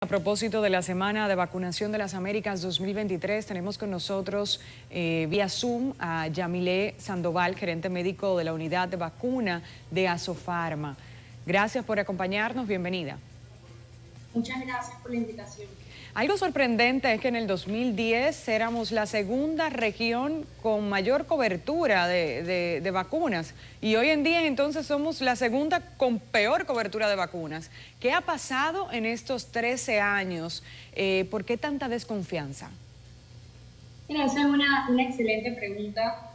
A propósito de la Semana de Vacunación de las Américas 2023, tenemos con nosotros vía Zoom a Yamilé Sandoval, gerente médico de la unidad de vacuna de Asofarma. Gracias por acompañarnos, bienvenida. Muchas gracias por la invitación. Algo sorprendente es que en el 2010 éramos la segunda región con mayor cobertura de vacunas y hoy en día entonces somos la segunda con peor cobertura de vacunas. ¿Qué ha pasado en estos 13 años? ¿Por qué tanta desconfianza? Mira, esa es una excelente pregunta.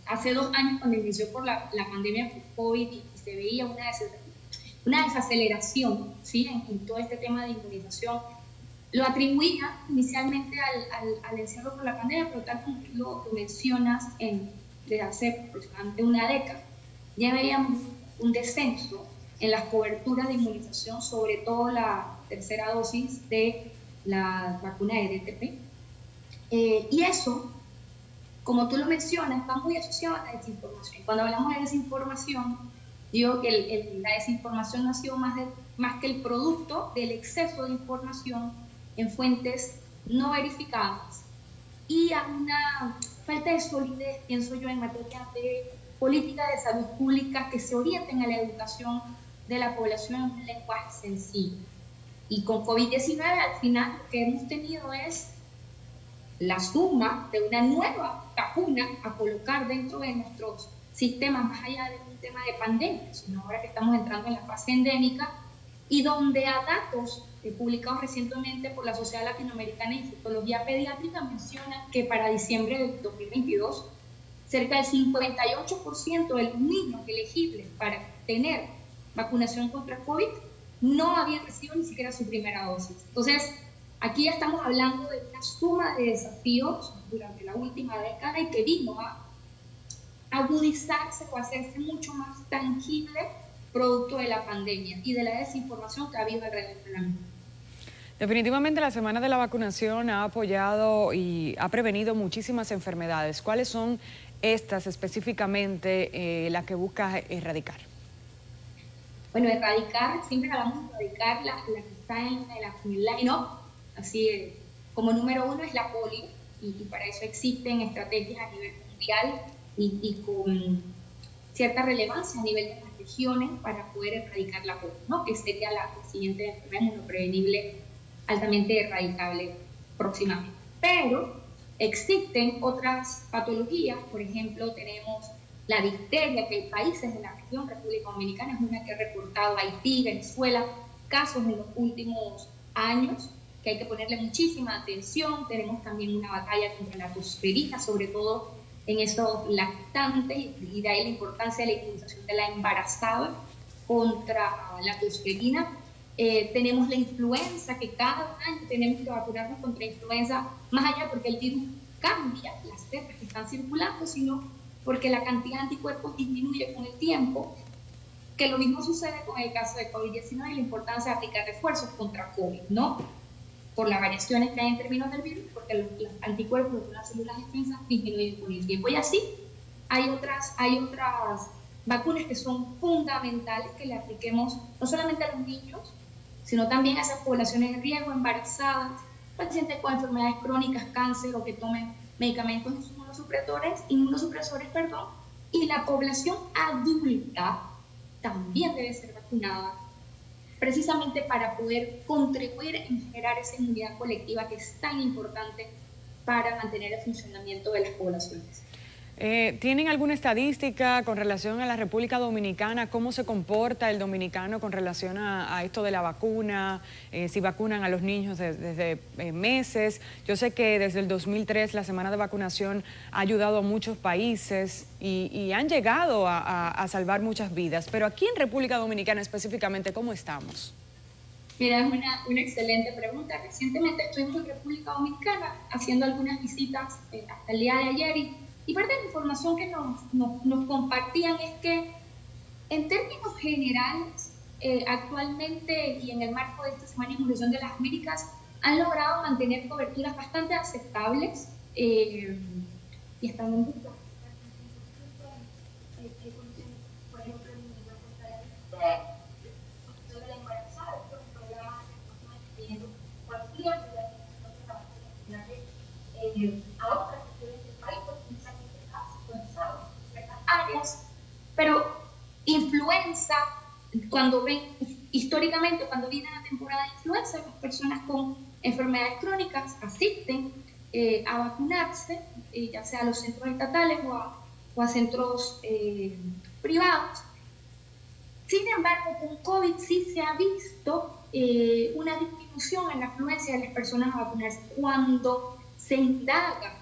Hace 2 años, cuando inició por la pandemia por COVID y se veía una desaceleración, ¿sí?, en todo este tema de inmunización, lo atribuía inicialmente al encierro por la pandemia, pero tal como tú lo mencionas, desde hace aproximadamente una década, ya veíamos un descenso en las coberturas de inmunización, sobre todo la tercera dosis de la vacuna de DTP. Y eso, como tú lo mencionas, está muy asociado a la desinformación. Cuando hablamos de desinformación, digo que la desinformación no ha sido más que el producto del exceso de información en fuentes no verificadas y a una falta de solidez, pienso yo, en materia de política de salud pública que se orienten a la educación de la población en un lenguaje sencillo. Y con COVID-19 al final lo que hemos tenido es la suma de una nueva vacuna a colocar dentro de nuestros sistemas, más allá de un tema de pandemia, sino ahora que estamos entrando en la fase endémica, y donde a datos publicados recientemente por la Sociedad Latinoamericana de Infectología Pediátrica mencionan que para diciembre del 2022, cerca del 58% de los niños elegibles para tener vacunación contra COVID no habían recibido ni siquiera su primera dosis. Entonces, aquí ya estamos hablando de una suma de desafíos durante la última década y que vino a agudizarse o hacerse mucho más tangible producto de la pandemia y de la desinformación que ha habido alrededor de la misma. Definitivamente la Semana de la Vacunación ha apoyado y ha prevenido muchísimas enfermedades. ¿Cuáles son estas específicamente las que busca erradicar? Bueno, erradicar, siempre hablamos de erradicar la que está en el line-up, así como número uno es la polio, y para eso existen estrategias a nivel mundial y con cierta relevancia a nivel de las regiones para poder erradicar la polio, ¿no?, que sería la siguiente enfermedad inmunoprevenible altamente erradicable próximamente. Pero existen otras patologías, por ejemplo, tenemos la difteria, que hay países de la región, República Dominicana es una que ha reportado, Haití, Venezuela, casos en los últimos años que hay que ponerle muchísima atención. Tenemos también una batalla contra la tosferina, sobre todo en esos lactantes, y de ahí la importancia de la inmunización de la embarazada contra la tosferina. Tenemos la influenza, que cada año tenemos que vacunarnos contra influenza, más allá porque el virus cambia las cepas que están circulando, sino porque la cantidad de anticuerpos disminuye con el tiempo, que lo mismo sucede con el caso de COVID-19 y la importancia de aplicar refuerzos contra COVID, ¿no?, por las variaciones que hay en términos del virus, porque los anticuerpos de las células defensas disminuyen con el tiempo. Y así hay otras vacunas que son fundamentales que le apliquemos no solamente a los niños, sino también a esas poblaciones de riesgo, embarazadas, pacientes con enfermedades crónicas, cáncer o que tomen medicamentos inmunosupresores, y la población adulta también debe ser vacunada, precisamente para poder contribuir en generar esa inmunidad colectiva que es tan importante para mantener el funcionamiento de las poblaciones. ¿Tienen alguna estadística con relación a la República Dominicana? ¿Cómo se comporta el dominicano con relación a esto de la vacuna? Si vacunan a los niños desde meses. Yo sé que desde el 2003 la Semana de Vacunación ha ayudado a muchos países y han llegado a salvar muchas vidas. Pero aquí en República Dominicana específicamente, ¿cómo estamos? Mira, es una excelente pregunta. Recientemente estuvimos en República Dominicana haciendo algunas visitas hasta el día de ayer y parte de la información que nos compartían es que en términos generales, actualmente y en el marco de esta Semana de Inmunización de las Américas, han logrado mantener coberturas bastante aceptables y están en busca. Por ejemplo, en la costa de la embarazada, amplía a otras regiones del país, porque precisamente está sintonizado en ciertas áreas. Pero influenza, históricamente, cuando viene la temporada de influenza, las personas con enfermedades crónicas asisten a vacunarse, ya sea a los centros estatales o a centros privados. Sin embargo, con COVID sí se ha visto una disminución en la afluencia de las personas a vacunarse. Cuando se indaga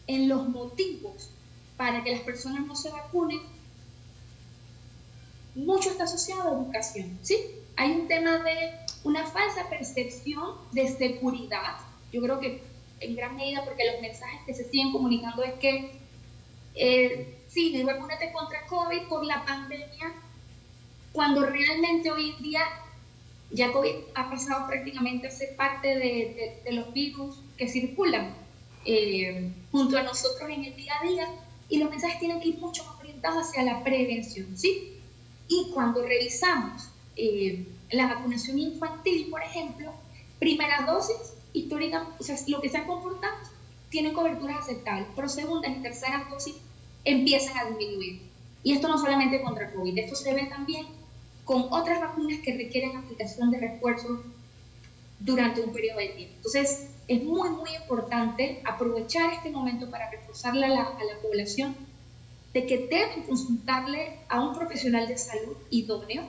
en los motivos para que las personas no se vacunen, mucho está asociado a educación, ¿sí? Hay un tema de una falsa percepción de seguridad. Yo creo que en gran medida porque los mensajes que se siguen comunicando es que sí, vacúnate contra COVID por la pandemia, cuando realmente hoy en día ya COVID ha pasado prácticamente a ser parte de los virus que circulan junto a nosotros en el día a día, y los mensajes tienen que ir mucho más orientados hacia la prevención, ¿sí? Y cuando revisamos la vacunación infantil, por ejemplo, primeras dosis históricas, o sea, lo que se ha comportado, tienen coberturas aceptables, pero segundas y terceras dosis empiezan a disminuir. Y esto no solamente contra COVID, esto se ve también con otras vacunas que requieren aplicación de refuerzo durante un periodo de tiempo. Entonces, es muy, muy importante aprovechar este momento para reforzarle a la población de que deben consultarle a un profesional de salud idóneo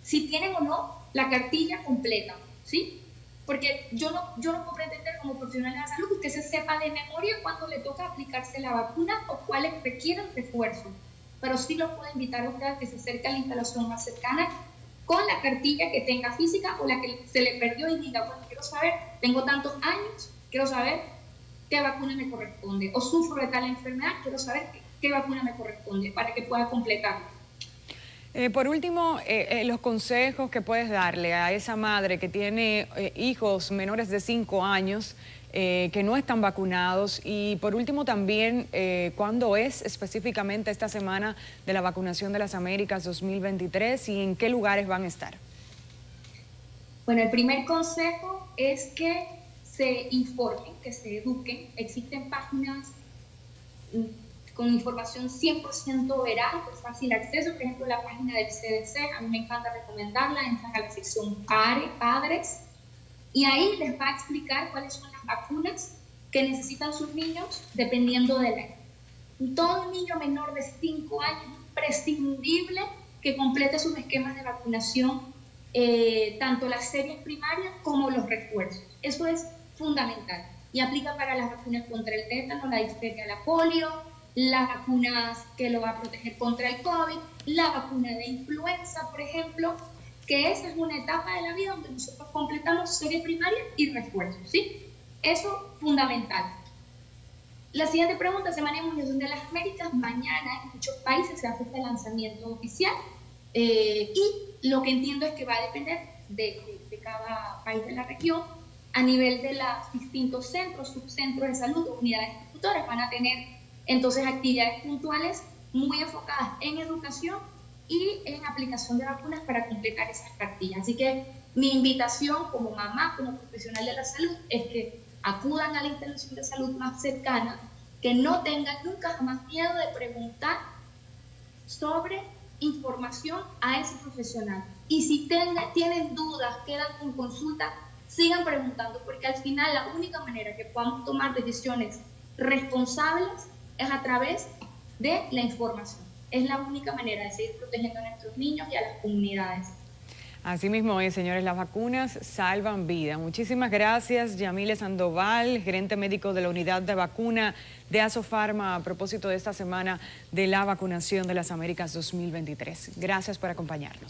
si tienen o no la cartilla completa, ¿sí? Porque yo no puedo pretender como profesional de la salud que usted se sepa de memoria cuándo le toca aplicarse la vacuna o cuáles requieren refuerzo, pero sí lo puedo invitar a usted a que se acerque a la instalación más cercana con la cartilla que tenga física o la que se le perdió y diga, bueno, quiero saber, tengo tantos años, quiero saber qué vacuna me corresponde, o sufro de tal enfermedad, quiero saber qué vacuna me corresponde para que pueda completarlo. Por último, los consejos que puedes darle a esa madre que tiene hijos menores de 5 años que no están vacunados, y por último también, ¿cuándo es específicamente esta semana de la vacunación de las Américas 2023 y en qué lugares van a estar? Bueno, el primer consejo es que se informen, que se eduquen. Existen páginas con información 100% veraz, de fácil acceso, por ejemplo, la página del CDC, a mí me encanta recomendarla, entran a la sección Padres, y ahí les va a explicar cuáles son las vacunas que necesitan sus niños dependiendo de la edad. Todo niño menor de 5 años es imprescindible que complete sus esquemas de vacunación, tanto las series primarias como los refuerzos. Eso es fundamental y aplica para las vacunas contra el tétano, la difteria, la polio, las vacunas que lo va a proteger contra el COVID, la vacuna de influenza, por ejemplo, que esa es una etapa de la vida donde nosotros completamos serie primaria y refuerzos, ¿sí? Eso fundamental. La siguiente pregunta, Semana de Inmunización de las Américas. Mañana en muchos países se hace este lanzamiento oficial y lo que entiendo es que va a depender de cada país de la región. A nivel de los distintos centros, subcentros de salud o unidades ejecutoras van a tener entonces actividades puntuales muy enfocadas en educación y en aplicación de vacunas para completar esas cartillas. Así que mi invitación como mamá, como profesional de la salud, es que acudan a la instalación de salud más cercana, que no tengan nunca jamás miedo de preguntar sobre información a ese profesional. Y si tienen dudas, quedan con consulta, sigan preguntando, porque al final la única manera que podamos tomar decisiones responsables es a través de la información. Es la única manera de seguir protegiendo a nuestros niños y a las comunidades. Así mismo es, señores, las vacunas salvan vida. Muchísimas gracias, Yamile Sandoval, gerente médico de la unidad de vacuna de Asofarma, a propósito de esta semana de la vacunación de las Américas 2023. Gracias por acompañarnos.